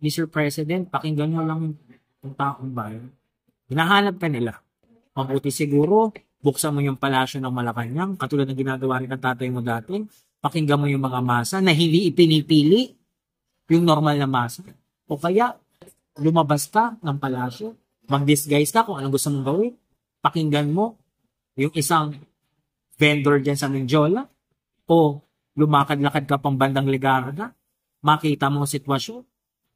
Mr. President, pakinggan mo lang yung taong bayan. Hinahanap ka nila. Mabuti siguro, buksan mo yung palasyo ng Malacanang, katulad ng ginagawa rin ng tatay mo dati. Pakinggan mo yung mga masa na hindi ipinipili yung normal na masa. O kaya, lumabas ka ng palasyo, mag-disguise ka kung anong gusto mong gawin. Pakinggan mo yung isang vendor dyan sa Mindiola o lumakad-lakad ka pang bandang Ligarda, makita mo ang sitwasyon.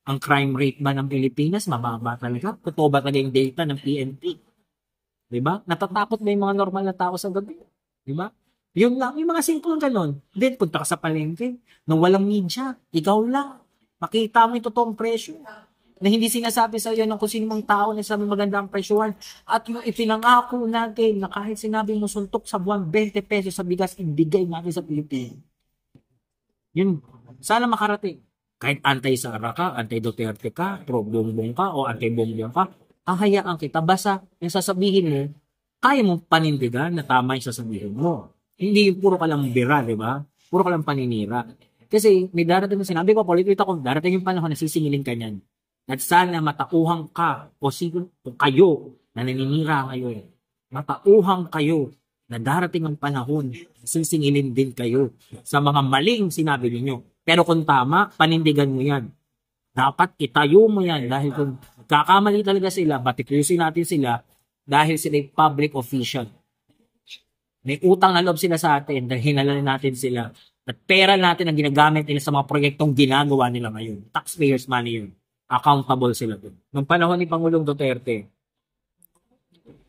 Ang crime rate ba ng Pilipinas, mababa talaga. Totoo ba talaga yung data ng PNP? Diba? Natatakot ba yung mga normal na tao sa gabi? Diba? Yun lang, yung mga simpleng ganon. Then, punta ka sa palengke, nang walang media, ikaw lang. Makita mo yung totoong presyo. Na hindi sinasabi sa iyo ng kung sino mang tao na sabi maganda ang presyohan. At yung ipinangako natin na kahit sinabi mo suntok sa buwan 20 pesos sa bigas, ibigay natin sa Pilipinas. Yun, sana makarating. Kahit anti-Sara ka, anti-Duterte ka, pro-Bongbong ka, o anti-Bongbong ka, hahayaan kita. Basta yung sasabihin mo, kaya mong panindigan na tama yung sasabihin mo. Hindi yung puro ka lang bira, di ba? Puro ka lang paninira. Kasi may darating na sinabi ko, politiko ko, darating yung panahon na sisingilin ka niyan. At sana matauhang ka, o kayo, na naninira kayo, matauhang kayo, na darating ang panahon, sisingilin din kayo sa mga maling sinabi ninyo. Pero kung tama, panindigan mo yan. Dapat itayo mo yan dahil kung kakamali talaga sila, batikusin natin sila dahil sila public official. May utang na loob sila sa atin dahil hinalan natin sila. At pera natin ang ginagamit nila sa mga proyektong ginagawa nila ngayon. Taxpayers money yun. Accountable sila dun. Nung panahon ni Pangulong Duterte,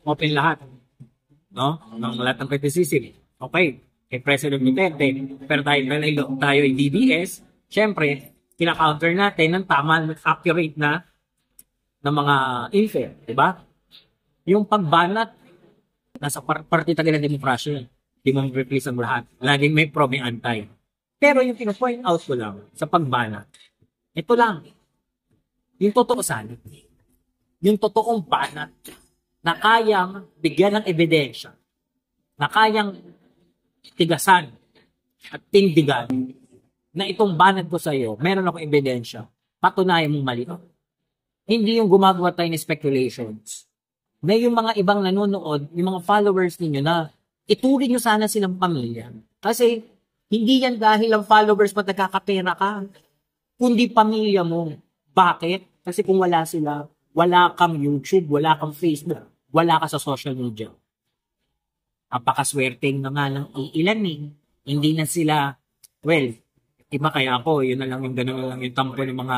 open lahat. No? Ng lahat ng criticism. Okay. Kay President Duterte, pero tayo ay DBS, syempre, kina-counter natin ng tama, accurate na ng mga info, di ba? Yung pagbanat, nasa parte talaga ng demokrasya, hindi mo replace ang lahat. Laging may pro, may anti. Pero yung pino-point out ko lang sa pagbanat, ito lang, yung totoo sana, yung totoong banat, na kayang bigyan ng ebidensya, na kayang tigasan at tindigan na itong banat ko sa iyo, meron akong ebidensya, patunayan mong mali. Hindi yung gumagawa tayo ng speculations. Na yung mga ibang nanonood, yung mga followers ninyo na ituring nyo sana silang pamilya. Kasi hindi yan dahil ang followers mo nagkakapera ka, kundi pamilya mo. Bakit? Kasi kung wala sila, wala kang YouTube, wala kang Facebook, wala ka sa social media. Apakaswerteng na nga lang ilan eh. Hindi na sila, well, iba kaya ako, yun na lang yung gano'n lang yung tampo ng mga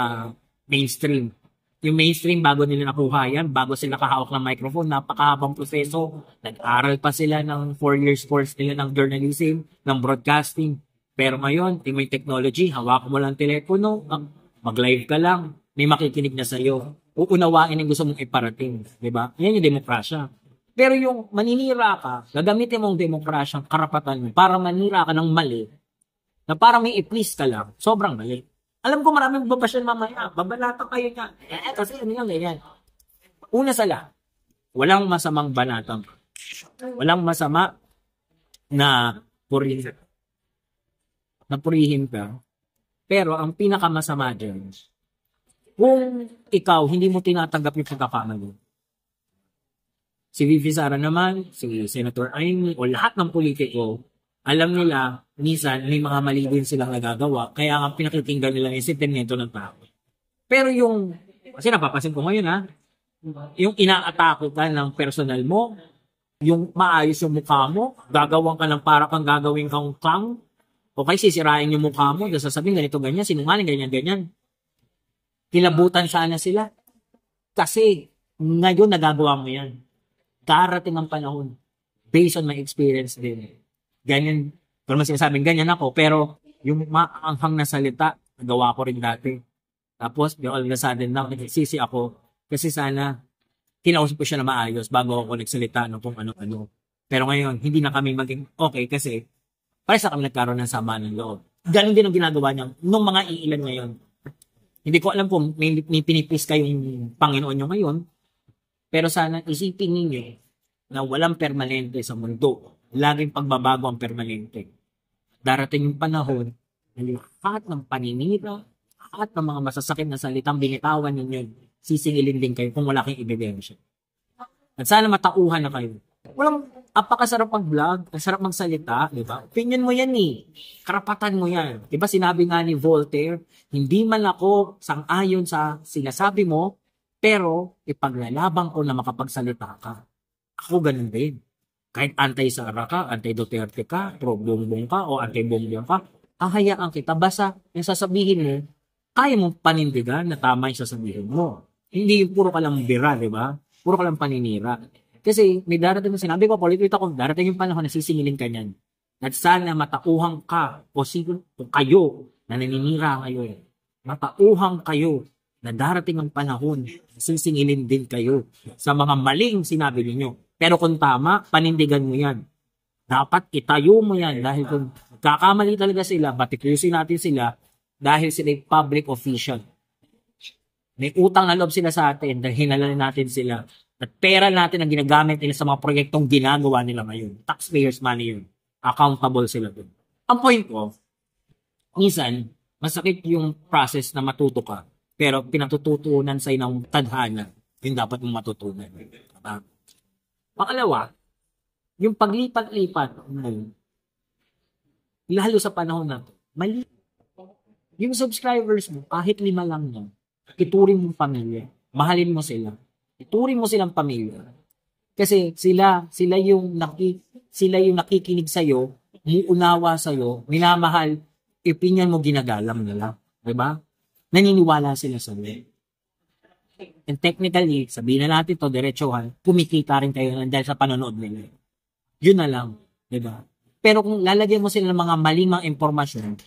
mainstream. Yung mainstream, bago nila nakuha yan, bago sila kahawak ng microphone, napakahabang proseso. Nag-aral pa sila ng 4 years course nila ng journalism, ng broadcasting. Pero ngayon, may technology, hawak mo lang telepono, mag-live ka lang, may makikinig na sa'yo. Uunawain yung gusto mong iparating. Diba? Yan yung demokrasya. Pero yung maninira ka, gagamitin mong demokrasyang karapatan mo para manira ka ng mali, na para may i-please ka lang, sobrang mali. Alam ko maraming babasyan mamaya, babalatan kayo niya. Kasi ano yan, ganyan. Una sa lahat, walang masamang banatang. Walang masama na purihin. Na purihin ka. Pero ang pinakamasama dyan, kung ikaw hindi mo tinatanggap yung pagkakamali, si Vivi Sara naman, si Senator Amy, o lahat ng politiko, alam nila, minsan, may mga mali din silang nagagawa, kaya nga pinakikinggan nila yung sentimento ng tao. Pero yung, kasi napapansin ko ngayon yung inaatake ka ng personal mo, yung maayos yung mukha mo, gagawin ka ng para kang gagawin kang clown, o kaya sisirain yung mukha mo, dahil sasabihin ganito, ganyan, sinungaling, ganyan, ganyan. Kilabutan sana sila. Kasi, ngayon nagagawa mo yan. Darating ang panahon, based on my experience din. Ganyan, pero mas sinasabing ganyan ako, pero yung maanghang na salita, nagawa ko rin dati. Tapos, all of a sudden now, nagsisi ako, kasi sana, kinausap ko siya na maayos bago ako nagsalita ng kung ano-ano. Pero ngayon, hindi na kami maging okay kasi, para sa kami nagkaroon ng sama ng loob. Ganon din ang ginagawa niya, nung mga iilan ngayon. Hindi ko alam kung may pinipis kayong Panginoon nyo ngayon, pero sana isipin ninyo na walang permanente sa mundo. Laging pagbabago ang permanente. Darating yung panahon na lahat ng paninira, At ng mga masasakit na salitang binitawan ninyo, sisingilin din kayo kung wala kayong ebidensya. At sana matauhan na kayo. Walang, apakasarap mag-vlog, ang sarap magsalita, di ba? Opinion mo yan eh. Karapatan mo yan. Di ba sinabi nga ni Voltaire, hindi man ako sang-ayon sa sinasabi mo, pero ipaglalaban ko na makapagsalita ka. Ako ganun din. Kahit anti-Sara ka, anti-Duterte ka, pro-bongbong ka, o anti-bongbong ka, hahayaan kita. Basta yung sasabihin mo, kaya mong panindigan na tama yung sasabihin mo. Hindi yung puro ka lang bira, di ba? Puro ka lang paninira. Kasi may darating yung sinabi ko, politika ko, darating yung panahon na sisingilin ka niyan. At sana matauhang ka, o kayo na naninira ngayon, matauhang kayo na darating ang panahon, sisingilin din kayo sa mga maling sinabi ninyo. Pero kung tama, panindigan mo yan. Dapat itayo mo yan dahil kung kakamali talaga sila, batikyusin natin sila dahil sila public official. May utang na loob sila sa atin dahil hinalan natin sila. At pera natin ang ginagamit nila sa mga proyektong ginagawa nila ngayon. Taxpayers money yun. Accountable sila dun. Ang point ko, minsan, masakit yung process na matuto ka, pero pinatututunan sa'yo ng tadhana, yung dapat mong matutunan. Pangalawa, yung paglipat-lipat, lalo sa panahon na to, mali. Yung subscribers mo, kahit 5 lang yan, ituring mong pamilya. Mahalin mo sila. Ituring mo silang pamilya. Kasi sila yung nakikinig sa'yo, muunawa sa'yo, minamahal, opinion mo ginagalang nila. Diba? Naniniwala sila sa'yo. And technically, sabihin na natin to diretsuhan, kumikita rin kayo dahil sa panonood nila. Yun na lang. Diba? Pero kung lalagyan mo sila ng mga maling mga impormasyon,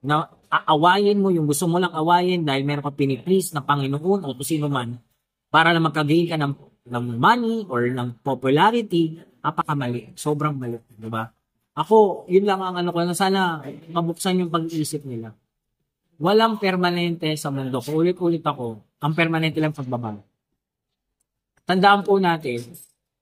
na aawayin mo yung gusto mo lang awayin dahil meron ka piniplease na Panginoon o kung sino man, para na magkagain ka ng money or ng popularity, napakamali. Sobrang mali. Diba? Ako, yun lang ang ano ko, sana mabuksan yung pag-iisip nila. Walang permanente sa mundo. Kung ulit-ulit ako, ang permanente lang pagbabago. Tandaan po natin,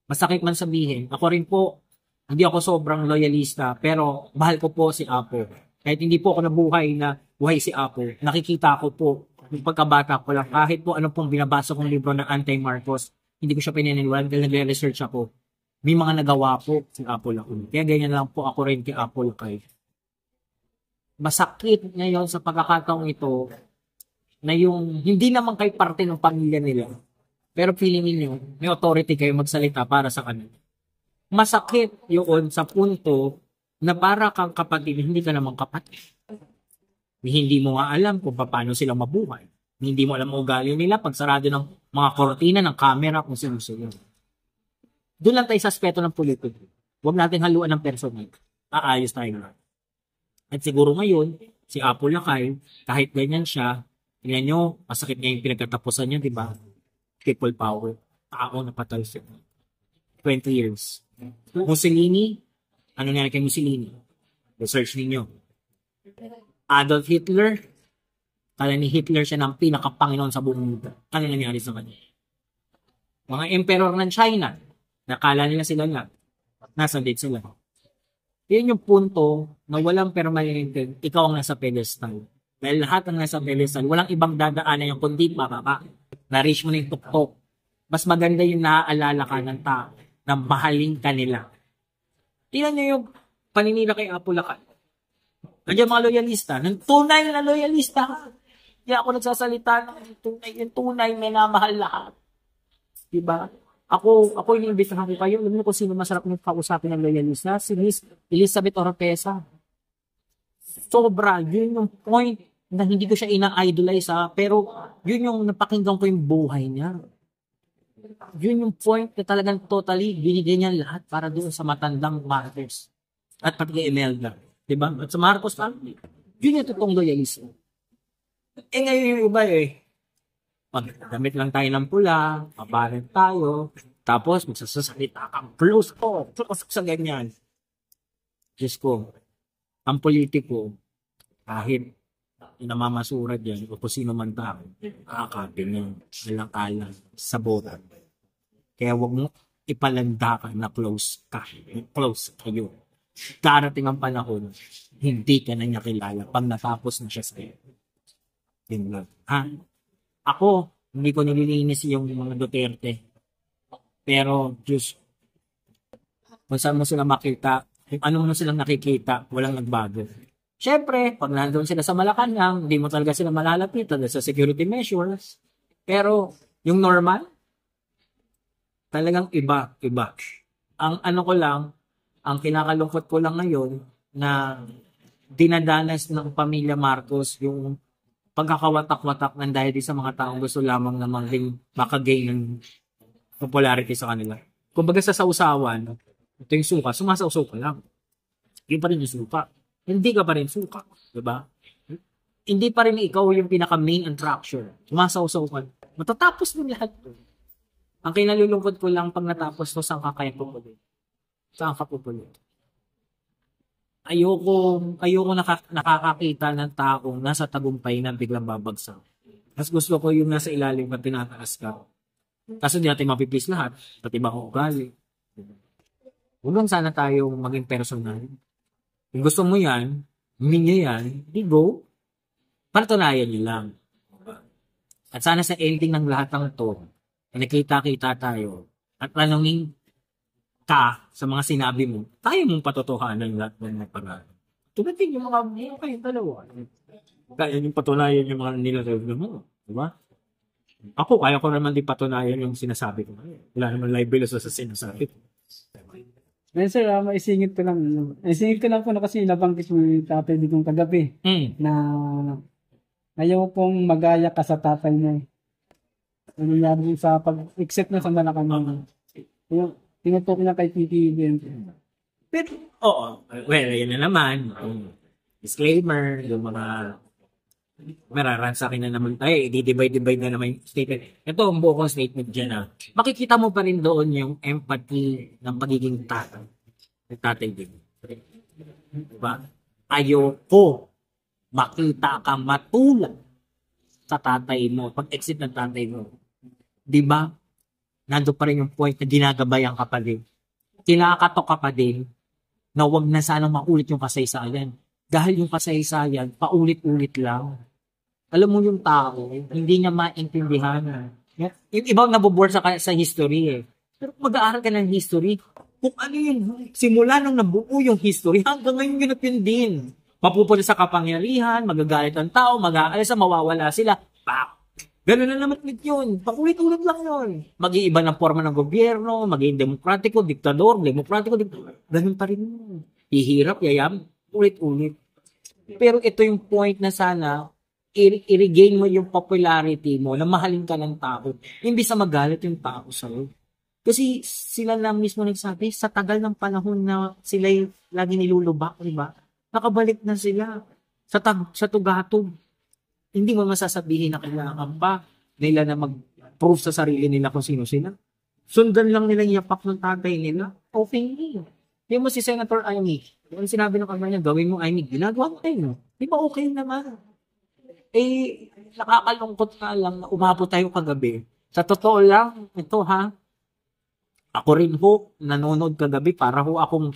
masakit man sabihin, ako rin po, hindi ako sobrang loyalista, pero mahal ko po si Apo. Kahit hindi po ako nabuhay na buhay si Apo, nakikita ko po, yung pagkabata ko lang, kahit po ano pong binabasa kong libro ng anti-Marcos, hindi ko siya pinaniniwalaan dahil nagre-research ako. May mga nagawa po si Apo Lakay. Kaya ganyan lang po ako rin kay Apo Lakay. Masakit ngayon sa pagkakataong ito na yung hindi naman kay parte ng pamilya nila. Pero feeling niyo may authority kayo magsalita para sa kanila. Masakit yun sa punto na para kang kapatid, hindi ka naman kapatid. Hindi mo nga alam kung paano sila mabuhay. Hindi mo alam ang ugali nila pag sarado ng mga kortina, ng camera, kung sino-sino. Doon lang tayo sa aspeto ng politiko. Huwag natin haluan ng personal. Aayos tayo na. At siguro ngayon, si Apo Lakay, kahit ganyan siya, tingnan nyo, masakit niya yung pinagkatapusan niya, di ba? People power. Tao na patay siya. 20 years. Mussolini, ano nangyari kay Mussolini? Research ninyo. Adolf Hitler, kala ni Hitler siya ng pinakapanginoon sa buong mundo. Ano nangyari sa kanya? Mga emperor ng China, nakala nila sila nga, nasa date sila. Yun yung punto na walang permanente, ikaw ang nasa pedestal. Dahil lahat ang nasa pedestal, walang ibang dadaanan yung kundi mababa. Na-reach mo na yung tuktok. Mas maganda yung naaalala ka ng tao, na mahalin ka nila. Tingnan nyo yung paninira kay Apo Lakay. Nandiyan mga loyalista, ng tunay na loyalista ka. Hindi ako nagsasalita ng tunay, yung tunay may namahal lahat. Diba? Ako iniimbitahan ko kayo. Alam niyo kung sino masarap ng kausapin ng loyalista? Si Miss Elizabeth Oropesa. Sobra, yun yung point na hindi ko siya ina-idolize pero yun yung napakinggan ko yung buhay niya. Yun yung point na talagang totally binigay niya lahat para doon sa matandang Marcos. At pati kay Imelda. Diba? At sa Marcos family. Yun yung totoong loyalismo. Ngayon yung iba magdamit lang tayo ng pula, mabalit tayo, tapos magsasalita kang close ko, sa ganyan. Diyos ko, ang politiko, kahit inamamasura dyan, o sino man tao, kakapin nyo, alang-alang, sa bola. Kaya huwag mo ipalanda ka na close kayo. Darating ang panahon, hindi ka na niya kilala pag natapos na siya sa'yo. Yun lang. Ha? Ako, hindi ko nililinis yung mga Duterte. Pero, Diyos, kung saan mo sila makita, kung ano mo silang nakikita, walang nagbago. Siyempre, pag nandun sila sa Malacanang, hindi mo talaga sila malalapitan dahil sa security measures. Pero, yung normal, talagang iba, iba. Ang ano ko lang, ang kinakalungkot ko lang ngayon na dinadanas ng pamilya Marcos yung pagkakawatak-watak ng dahil sa mga taong gusto lamang na makagain ng popularity sa kanila. Kumbaga sa sausawan, ito yung suka, sumasausaw ka lang. Yun pa rin yung suka. Hindi ka pa rin suka. Diba? Hindi pa rin ikaw yung pinaka-main attraction. Sumasausaw ka. Matatapos din lahat to. Ang kinalulungkot ko lang pag natapos to, saan ka kaya pupulit? Saan ka pupulit? Ayoko nakakakita ng taong nasa tagumpay na biglang babagsak. Mas gusto ko yung nasa ilalim na tinataas ka. Kaso di natin mapipis lahat. Pati ba kung ugali? Huwag lang sana tayong maging personal. Kung gusto mo yan, hindi nyo yan, di go. Patunayan nyo lang. At sana sa ending ng lahat ng to, nakita-kita tayo at tanongin ka sa mga sinabi mo, tayo mong patotohanan lahat ng naparaan. Tulad din yung mga kayong dalawa. Kaya yung patunayan yung mga nilarev mo. Diba? Ako, kaya ko naman din patunayan yung sinasabi ko. Wala naman libelous sa sinasabi ko. Ngayon sir, maisingit ko lang. Maisingit ko lang po na kasi nabanggit mo yung tatay di kong kagabi na ayaw pong magaya ka sa tatay mo. Ano nangyari sa pag-exit na sa Malacanang. Yung tinutok niya kay PBBM. Pero, oo. Well, yun na naman. Disclaimer, yung mga mararansakin na naman tayo, i-divide na naman yung statement. Ito, ang buong statement dyan na, makikita mo pa rin doon yung empathy ng pagiging tatay. Tatay din. Diba? Ayoko makita kang matulad sa tatay mo, pag-exit ng tatay mo. Diba? Nando pa rin yung point na ginagabayan ka pa din. Kinakatok ka pa din na wag na sanang maulit yung kasaysayan. Dahil yung kasaysayan, paulit-ulit lang. Alam mo yung tao, hindi niya maintindihan. Yung ibang nabobore sa history eh. Pero mag-aaral ka ng history, kung ano yun, simula nung nabuo yung history, hanggang ngayon yun din. Mapupunta sa kapangyarihan, magagalit ang tao, mag-aalisa, mawawala sila. Pak! Ganun na naman ulit yun. Paulit-ulit lang yun. Mag-iiba ng forma ng gobyerno, magiging demokratiko, diktador, demokratiko, ganun pa rin yun. Hihirap, yayam, ulit-ulit. Pero ito yung point na sana, i-regain mo yung popularity mo, na mahalin ka ng tao, hindi sa magalit yung tao sa'yo. Kasi sila lang mismo nagsabi, sa tagal ng panahon na sila lagi nilulubak, di ba? Nakabalik na sila sa tugatog. Hindi mo masasabihin na kailangan pa nila na mag-prove sa sarili nila kung sino sila. Sundan lang nila yung yapak ng tatay nila. Okay. Hindi mo si Senator Amy, yung sinabi ng kanya, gawin mo Amy, ginagawa mo tayo. Di ba okay naman? Eh, nakakalungkot nga lang na umabot tayo kagabi. Sa totoo lang, ito ha, ako rin ho, nanonood kagabi para ho akong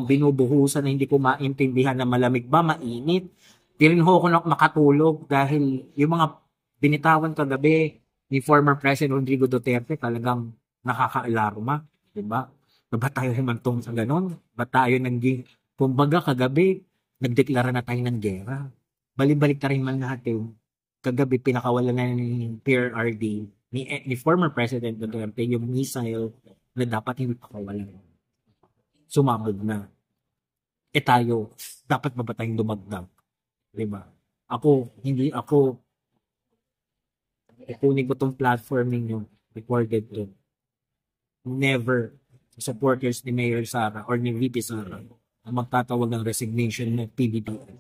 binubuhusan na hindi ko maintindihan na malamig ba, mainit. Di rin ho ako makatulog dahil yung mga binitawan kagabi ni former President Rodrigo Duterte talagang nakaka-alarma. Diba? Ba't tayo humantong sa ganon? Ba't tayo kumbaga kagabi, nagdeklara na tayo ng gera. Balik-balik na rin man natin. Kagabi, pinakawalan na ni PRRD, ni former President Duterte, yung missile na dapat hindi pakawalan. Sumabog na. Eh tayo, dapat ba tayong dumagdag? Diba? Hindi ako, ipunin ko tong platform ninyo, recorded to. Never, supporters ni Mayor Sara or ni VP Sara ang magtatawag ng resignation ng PBBM.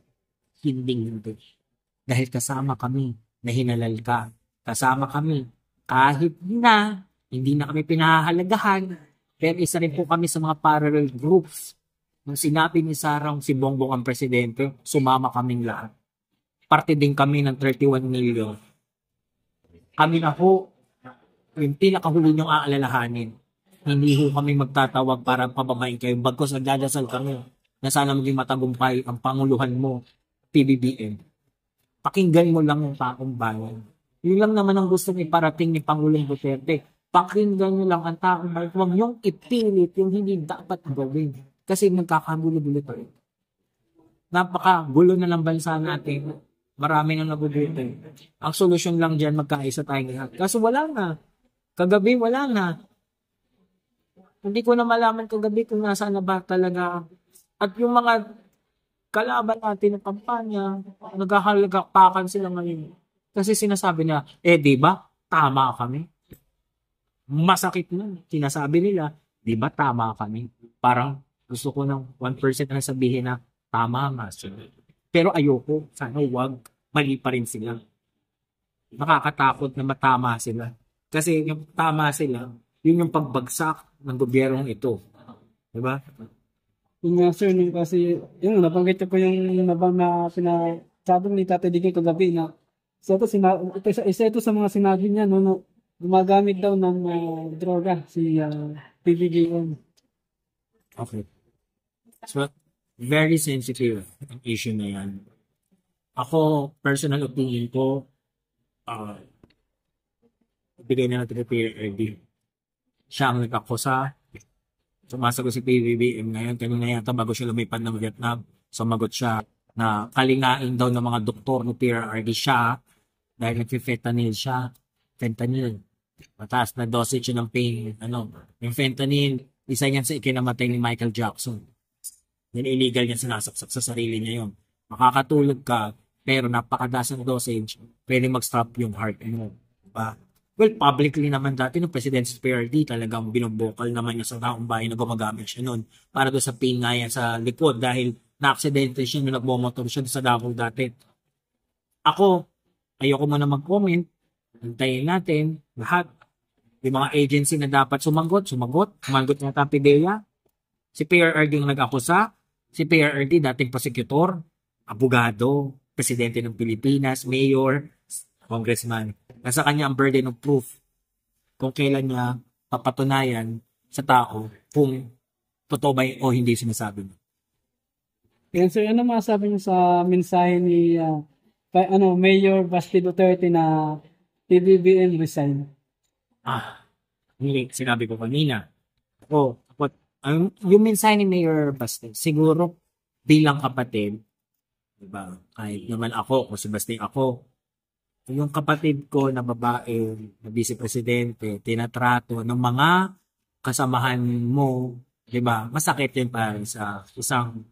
Hindi. Dahil kasama kami na hinalal ka. Kasama kami kahit na hindi na kami pinahahalagahan. Pero isa rin po kami sa mga parallel groups. Nung sinabi ni Sarah si Bongbong ang presidente, sumama kaming lahat. Parte din kami ng 31 million. Kami na ho, yung pinakahuli niyong aalalahanin. Hindi ho kami magtatawag para pabamain kayo. Bagkos nagdadasal kami na sana maging matagumpay ang panguluhan mo, PBBM. Pakinggan mo lang yung taong bayan. Yun lang naman ang gustong iparating ni Pangulong Duterte. Pakinggan nyo lang ang taong bayan. Huwag nyong ipilit yung hindi dapat gawin. Kasi nagkakagulo-gulo tayo. Napakagulo na lang bansa natin. Marami nang nagugulo. Ang solusyon lang dyan, magkaisa tayong lahat. Kaso wala na. Kagabi, wala na. Hindi ko na malaman kagabi kung nasaan na ba talaga. At yung mga kalaban natin ng kampanya, naghahalagapakan sila ngayon. Kasi sinasabi nila, di ba, tama kami. Masakit na. Sinasabi nila, di ba, tama kami. Parang gusto ko ng 1% na sabihin na, tama nga sila. Pero ayoko, sana wag, mali pa rin sila. Nakakatakot na matama sila. Kasi yung tama sila, yun yung pagbagsak ng gobyernong ito. Diba? Yung nga sir, kasi yung nabanggit ko yung sabi ni Tatay Digong kagabi na isa ito sa mga sinabi niya no, gumagamit daw ng droga si PBBM. Okay. So, very sensitive ang issue na yan. Ako, personal opinion ko, bigay na natin kay PRD. Siya ang nag-akusa. Sumasagot si PBBM ngayon. Kanina yata bago siya lumipad ng Vietnam, sumagot siya na kalingain daw ng mga doktor ng PRD siya dahil nag-fentanyl siya. Fentanyl. Mataas na dosage ng pain. Yung fentanyl, isa yan sa ikinamatay ni Michael Jackson. Yan illegal yan, sinasaksak sa sarili niya yun. Makakatulog ka, pero napakataas ng dosage, pwede mag-stop yung heart mo. Diba? Well, publicly naman dati, nung President's PRD, talagang binubokal naman niya sa taong bayan na gumagamit siya noon para doon sa pain nga yan sa likod dahil na-accidente siya nung nagbomotor siya sa Davao dati. Ako, ayoko muna mag-comment. Antayin natin lahat. Yung mga agency na dapat sumagot nga Tapidea. Si PRRD ang nag-akusa. Si PRRD, dating prosecutor, abogado, presidente ng Pilipinas, mayor, congressman. Nasa kanya ang burden of proof kung kailan niya papatunayan sa tao kung totoo ba o hindi sinasabi niya. Yan sir, ano masasabi niyo sa mensahe ni Mayor Basti Duterte na PBBM resign? Hindi, sinabi ko kanina. Yung mensahe ni Mayor Basti, siguro bilang kapatid, diba? Kahit naman ako, kung si Basti ako, yung kapatid ko na babae, na vice-presidente, tinatrato ng mga kasamahan mo, diba? Masakit yun para sa isang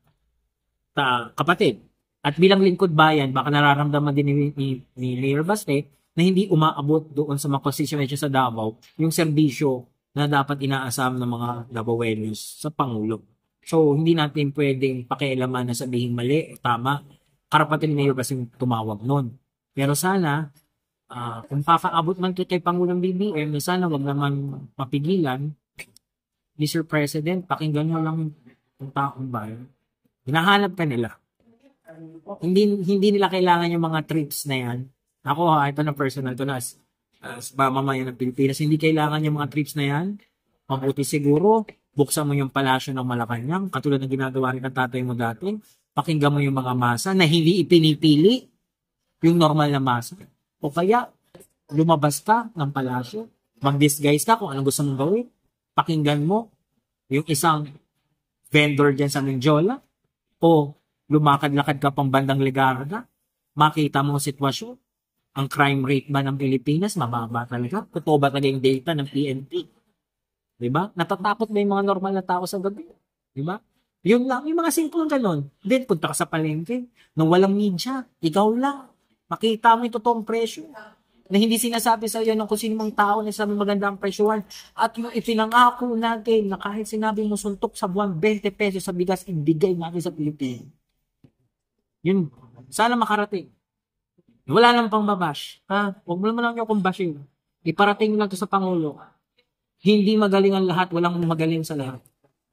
kapatid. At bilang lingkod bayan, baka nararamdaman din ni Mayor Basti na hindi umaabot doon sa mga constituency sa Davao yung serbisyo na dapat inaasam ng mga Davaoenos sa Pangulo. So, hindi natin pwedeng pakialaman na sabihin mali o tama. Karapatan ni Mayor Basti tumawag nun. Pero sana, kung papaabot man ito kay Pangulong BBM, sana wag naman mapigilan. Mr. President, pakinggan nyo lang yung taong bayan. Hinahanap ka nila. Hindi nila kailangan yung mga trips na yan. Ako ito na personal to na as mamamayan ng Pilipinas, hindi kailangan yung mga trips na yan. Mabuti siguro, buksan mo yung palasyo ng Malacanang, katulad ng ginagawa rin ng tatay mo dati. Pakinggan mo yung mga masa na hindi ipinipili yung normal na masa. O kaya, lumabas ka ng palasyo, mag-disguise ka kung anong gusto mong gawin. Pakinggan mo yung isang vendor dyan sa Mindiola o lumakad-lakad ka pang bandang Ligarda, makita mo ang sitwasyon. Ang crime rate ba ng Pilipinas, mababa talaga. Totoo ba talaga yung data ng PNP? Diba? Natatakot ba yung mga normal na tao sa gabi? Diba? Yun lang, yung mga simple ganon. Then, punta ka sa palengke, nung walang media, ikaw lang. Makita mo yung totoong presyo. Na hindi sinasabi sa iyo ng kung sino mang tao na sabi maganda ang presyohan. At yung ipinangako natin na kahit sinabi mo suntok sa buwan 20 pesos sa bigas, ibigay natin sa Pilipinas. Yun, sana makarating. Wala lang pang babash. Huwag mo naman lang yung bashing. Iparating lang to sa Pangulo. Hindi magaling ang lahat, walang magaling sa lahat.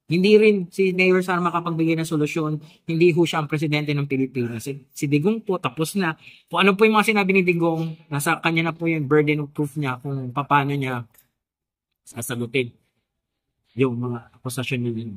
Hindi rin si Mayor Sara makapagbigay ng solusyon. Hindi ho siya ang presidente ng Pilipinas. Si Digong po, tapos na. Kung ano po yung mga sinabi ni Digong, nasa kanya na po yung burden of proof niya kung paano niya sasagutin yung mga akusasyon niya.